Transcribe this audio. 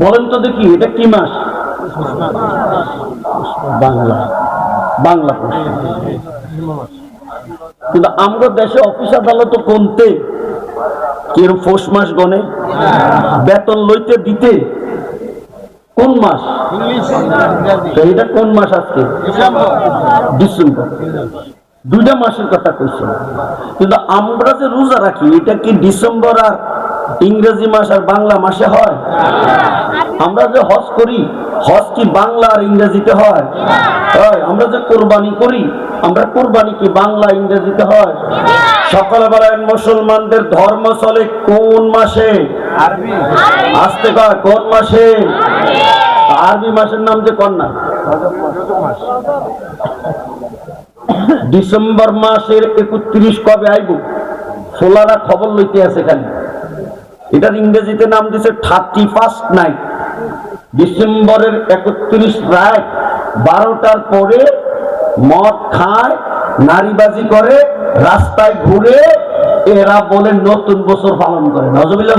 বলেন তো দেখি এটা কি মাস? বাংলা বাংলা কিন্তু আমরা দেশে অফিস আদালত কোনতে কিরম পৌষ মাস গনে বেতন লইতে দিতে কোন মাস? এটা কোন মাস আজকে? ডিসেম্বর। দুইটা মাসের কথা কইছি, কিন্তু আমরা যে রোজা রাখি এটা কি ডিসেম্বর আর ইংরেজি মাস আর বাংলা মাসে হয়? আমরা যে হজ করি হজ কি বাংলা আর ইংরেজিতে হয়? আমরা যে কোরবানি করি আমরা কোরবানি কি বাংলা ইংরেজিতে হয়? সকালবেলায় মুসলমানদের ধর্ম চলে কোন মাসে? আসতে কয় কোন মাসে? আরবি মাসের নাম যে কন্যা ডিসেম্বর মাসের 31 কবে আইব সোলারা খবর লইতে আছে খালি। এটার ইংরেজিতে নাম দিছে 31 নাইট। ডিসেম্বরের 31 রাত 12টার পরে মদ খায়, নারীবাজি করে, রাস্তায় ঘুরে, এরা বলে নতুন বছর পালন করে। নজরুল্লাহ